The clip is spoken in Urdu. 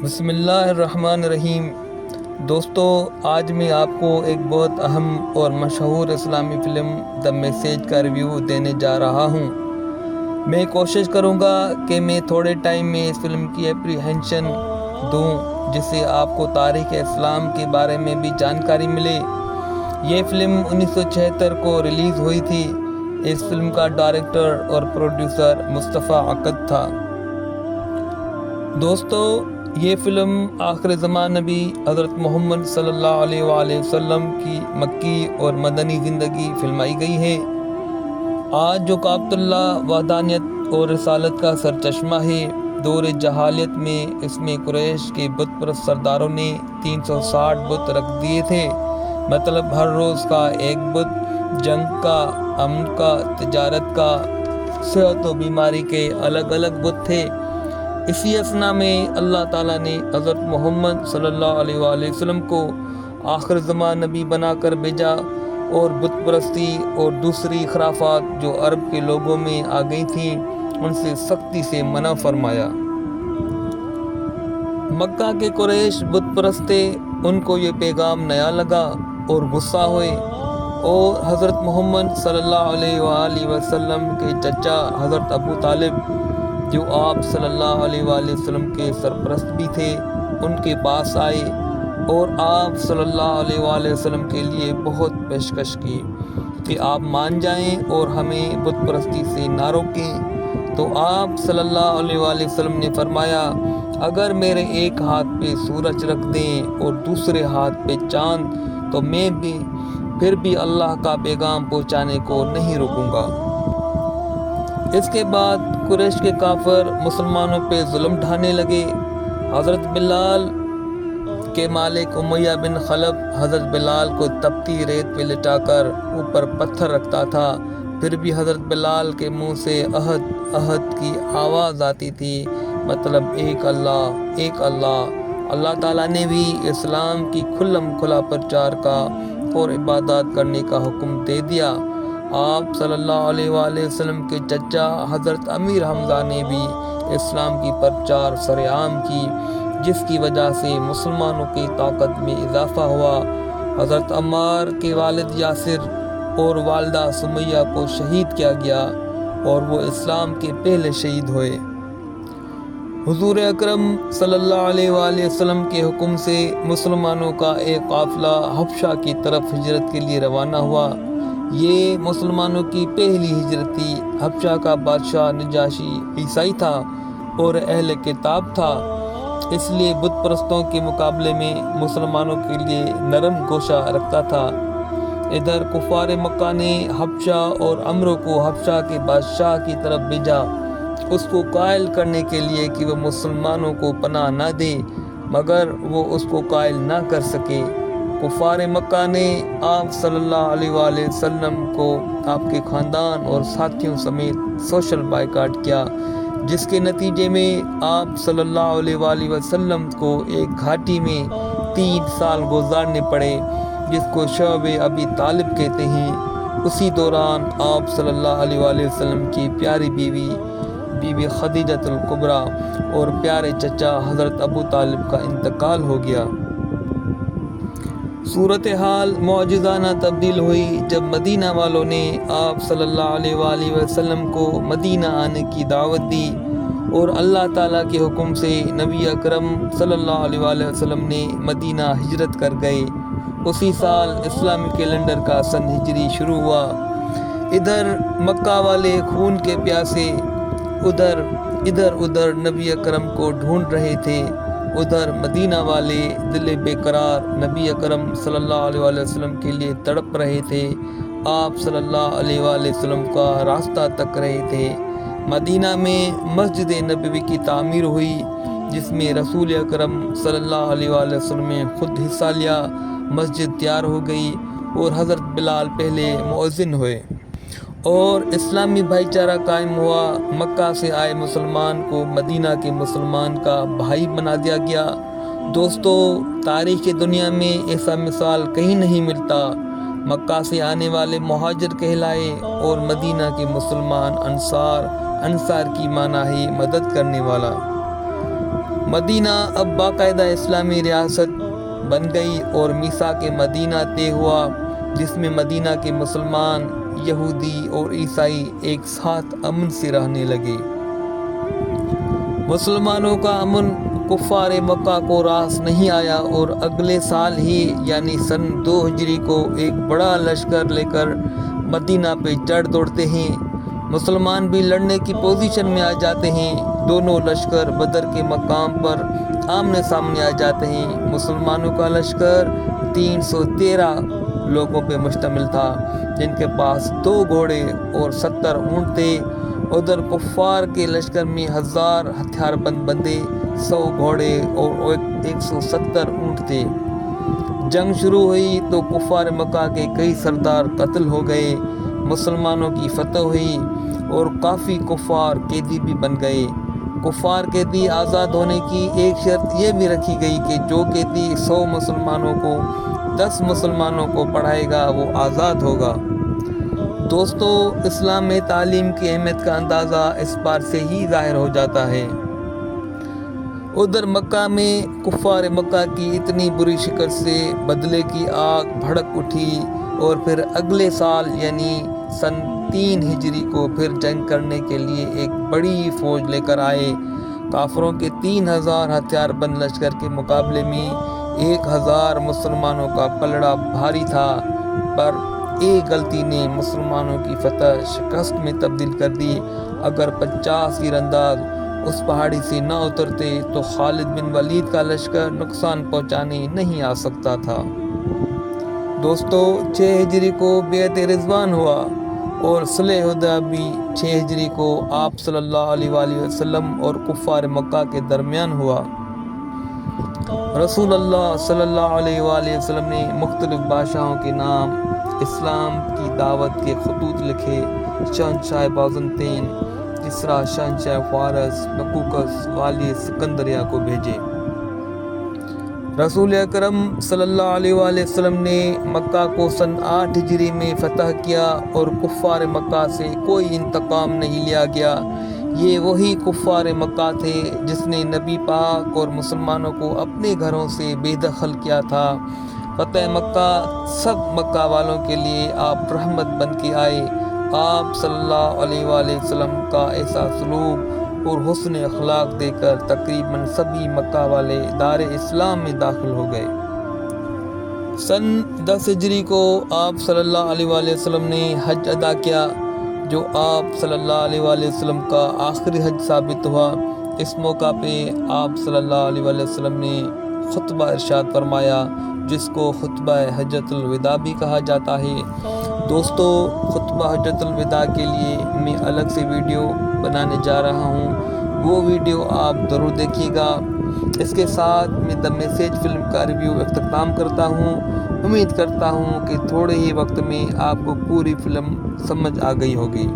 بسم اللہ الرحمن الرحیم۔ دوستو، آج میں آپ کو ایک بہت اہم اور مشہور اسلامی فلم دی میسیج کا ریویو دینے جا رہا ہوں۔ میں کوشش کروں گا کہ میں تھوڑے ٹائم میں اس فلم کی اپریہنشن دوں جس سے آپ کو تاریخ اسلام کے بارے میں بھی جانکاری ملے۔ یہ فلم 1976 کو ریلیز ہوئی تھی۔ اس فلم کا ڈائریکٹر اور پروڈیوسر مصطفیٰ عقد تھا۔ دوستو، یہ فلم آخر زمان نبی حضرت محمد صلی اللہ علیہ وآلہ وسلم کی مکی اور مدنی زندگی فلمائی گئی ہے۔ آج جو کعبۃ اللہ وحدانیت اور رسالت کا سرچشمہ ہے، دور جہالیت میں اس میں قریش کے بت پرست سرداروں نے 360 بت رکھ دیے تھے۔ مطلب ہر روز کا ایک بت، جنگ کا، امن کا، تجارت کا، صحت و بیماری کے الگ الگ بت تھے۔ اسی اثنا میں اللہ تعالیٰ نے حضرت محمد صلی اللہ علیہ وآلہ وسلم کو آخر زمان نبی بنا کر بھیجا اور بت پرستی اور دوسری خرافات جو عرب کے لوگوں میں آ گئی تھیں ان سے سختی سے منع فرمایا۔ مکہ کے قریش بت پرست تھے، ان کو یہ پیغام نیا لگا اور غصہ ہوئے، اور حضرت محمد صلی اللہ علیہ وآلہ وسلم کے چچا حضرت ابو طالب جو آپ صلی اللہ علیہ وآلہ وسلم کے سرپرست بھی تھے، ان کے پاس آئے اور آپ صلی اللہ علیہ وآلہ وسلم کے لیے بہت پیشکش کی کہ آپ مان جائیں اور ہمیں بت پرستی سے نہ روکیں۔ تو آپ صلی اللہ علیہ وآلہ وسلم نے فرمایا، اگر میرے ایک ہاتھ پہ سورج رکھ دیں اور دوسرے ہاتھ پہ چاند تو میں بھی پھر بھی اللہ کا پیغام پہنچانے کو نہیں رکوں گا۔ اس کے بعد قریش کے کافر مسلمانوں پہ ظلم ڈھانے لگے۔ حضرت بلال کے مالک امیہ بن خلف حضرت بلال کو تپتی ریت پہ لٹا کر اوپر پتھر رکھتا تھا، پھر بھی حضرت بلال کے منہ سے احد احد کی آواز آتی تھی، مطلب ایک اللہ ایک اللہ۔ اللہ تعالیٰ نے بھی اسلام کی کھلم کھلا پرچار کا اور عبادات کرنے کا حکم دے دیا۔ آپ صلی اللہ علیہ وآلہ وسلم کے چچا حضرت امیر حمزہ نے بھی اسلام کی پرچار سرعام کی، جس کی وجہ سے مسلمانوں کی طاقت میں اضافہ ہوا۔ حضرت عمار کے والد یاسر اور والدہ سمیہ کو شہید کیا گیا اور وہ اسلام کے پہلے شہید ہوئے۔ حضور اکرم صلی اللہ علیہ وآلہ وسلم کے حکم سے مسلمانوں کا ایک قافلہ حبشہ کی طرف ہجرت کے لیے روانہ ہوا۔ یہ مسلمانوں کی پہلی ہجرت تھی۔ حبشہ کا بادشاہ نجاشی عیسائی تھا اور اہل کتاب تھا، اس لیے بت پرستوں کے مقابلے میں مسلمانوں کے لیے نرم گوشہ رکھتا تھا۔ ادھر کفار مکہ نے حبشہ اور عمرو کو حبشہ کے بادشاہ کی طرف بھیجا، اس کو قائل کرنے کے لیے کہ وہ مسلمانوں کو پناہ نہ دے، مگر وہ اس کو قائل نہ کر سکے۔ کفار مکہ نے آپ صلی اللہ علیہ وآلہ وسلم کو آپ کے خاندان اور ساتھیوں سمیت سوشل بائیکاٹ کیا، جس کے نتیجے میں آپ صلی اللہ علیہ وآلہ وسلم کو ایک گھاٹی میں 3 سال گزارنے پڑے، جس کو شعب ابی طالب کہتے ہیں۔ اسی دوران آپ صلی اللہ علیہ وآلہ وسلم کی پیاری بیوی خدیجۃ الکبریٰ اور پیارے چچا حضرت ابو طالب کا انتقال ہو گیا۔ صورتحال معجزانہ تبدیل ہوئی جب مدینہ والوں نے آپ صلی اللہ علیہ وآلہ وسلم کو مدینہ آنے کی دعوت دی اور اللہ تعالیٰ کے حکم سے نبی اکرم صلی اللہ علیہ وآلہ وسلم نے مدینہ ہجرت کر گئے۔ اسی سال اسلامی کیلنڈر کا سن ہجری شروع ہوا۔ ادھر مکہ والے خون کے پیاسے ادھر ادھر نبی اکرم کو ڈھونڈ رہے تھے، ادھر مدینہ والے دل بے قرار نبی اکرم صلی اللہ علیہ وآلہ وسلم کے لیے تڑپ رہے تھے، آپ صلی اللہ علیہ وآلہ وسلم کا راستہ تک رہے تھے۔ مدینہ میں مسجد نبوی کی تعمیر ہوئی، جس میں رسول اکرم صلی اللہ علیہ وآلہ وسلم نے خود حصہ لیا۔ مسجد تیار ہو گئی اور حضرت بلال پہلے مؤذن ہوئے اور اسلامی بھائی چارہ قائم ہوا۔ مکہ سے آئے مسلمان کو مدینہ کے مسلمان کا بھائی بنا دیا گیا۔ دوستو، تاریخ کی دنیا میں ایسا مثال کہیں نہیں ملتا۔ مکہ سے آنے والے مہاجر کہلائے اور مدینہ کے مسلمان انصار کی معنی ہے مدد کرنے والا۔ مدینہ اب باقاعدہ اسلامی ریاست بن گئی اور میثاق مدینہ طے ہوا، جس میں مدینہ کے مسلمان، یہودی اور عیسائی ایک ساتھ امن سے رہنے لگے۔ مسلمانوں کا امن کفار مکہ کو راس نہیں آیا اور اگلے سال ہی یعنی سن 2 ہجری کو ایک بڑا لشکر لے کر مدینہ پہ چڑھ دوڑتے ہیں۔ مسلمان بھی لڑنے کی پوزیشن میں آ جاتے ہیں۔ دونوں لشکر بدر کے مقام پر آمنے سامنے آ جاتے ہیں۔ مسلمانوں کا لشکر 313 لوگوں پہ مشتمل تھا، جن کے پاس 2 گھوڑے اور 70 اونٹ تھے۔ ادھر کفار کے لشکر میں 1000 ہتھیار بند بندے، 100 گھوڑے اور 170 اونٹ تھے۔ جنگ شروع ہوئی تو کفار مکہ کے کئی سردار قتل ہو گئے، مسلمانوں کی فتح ہوئی اور کافی کفار قیدی بھی بن گئے۔ کفار قیدی آزاد ہونے کی ایک شرط یہ بھی رکھی گئی کہ جو قیدی 100 مسلمانوں کو 10 مسلمانوں کو پڑھائے گا وہ آزاد ہوگا۔ دوستو، اسلام میں تعلیم کی اہمیت کا اندازہ اس بات سے ہی ظاہر ہو جاتا ہے۔ ادھر مکہ میں کفار مکہ کی اتنی بری شکست سے بدلے کی آگ بھڑک اٹھی اور پھر اگلے سال یعنی سن 3 ہجری کو پھر جنگ کرنے کے لیے ایک بڑی فوج لے کر آئے۔ کافروں کے 3000 ہتھیار بند لشکر کے مقابلے میں 1000 مسلمانوں کا پلڑا بھاری تھا، پر ایک غلطی نے مسلمانوں کی فتح شکست میں تبدیل کر دی۔ اگر 50 تیر انداز اس پہاڑی سے نہ اترتے تو خالد بن ولید کا لشکر نقصان پہنچانے نہیں آ سکتا تھا۔ دوستو، 6 ہجری کو بیعت رضوان ہوا اور صلح حدیبیہ 6 ہجری کو آپ صلی اللہ علیہ وآلہ وسلم اور کفار مکہ کے درمیان ہوا۔ رسول اللہ صلی اللہ علیہ وآلہ وسلم نے مختلف بادشاہوں کے نام اسلام کی دعوت کے خطوط لکھے۔ شہنشاہ بازنطین، کسریٰ شہنشاہ فارس، بکوکس والی سکندریہ کو بھیجے۔ رسول اکرم صلی اللہ علیہ وآلہ وسلم نے مکہ کو سن 8 ہجری میں فتح کیا اور کفار مکہ سے کوئی انتقام نہیں لیا گیا۔ یہ وہی کفار مکہ تھے جس نے نبی پاک اور مسلمانوں کو اپنے گھروں سے بے دخل کیا تھا۔ فتح مکہ سب مکہ والوں کے لیے آپ رحمت بن کے آئے۔ آپ صلی اللہ علیہ وآلہ وسلم کا ایسا سلوک اور حسن اخلاق دے کر تقریباً سبھی مکہ والے دار اسلام میں داخل ہو گئے۔ سن 10 ہجری کو آپ صلی اللہ علیہ وآلہ وسلم نے حج ادا کیا، جو آپ صلی اللہ علیہ وآلہ وسلم کا آخری حج ثابت ہوا۔ اس موقع پہ آپ صلی اللہ علیہ وآلہ وسلم نے خطبہ ارشاد فرمایا، جس کو خطبہ حجۃ الوداع بھی کہا جاتا ہے۔ دوستو، خطبہ حجۃ الوداع کے لیے میں الگ سے ویڈیو بنانے جا رہا ہوں، وہ ویڈیو آپ ضرور دیکھیے گا۔ اس کے ساتھ میں دی میسیج فلم کا ریویو اختتام کرتا ہوں۔ امید کرتا ہوں کہ تھوڑے ہی وقت میں آپ کو پوری فلم سمجھ آ گئی ہوگی۔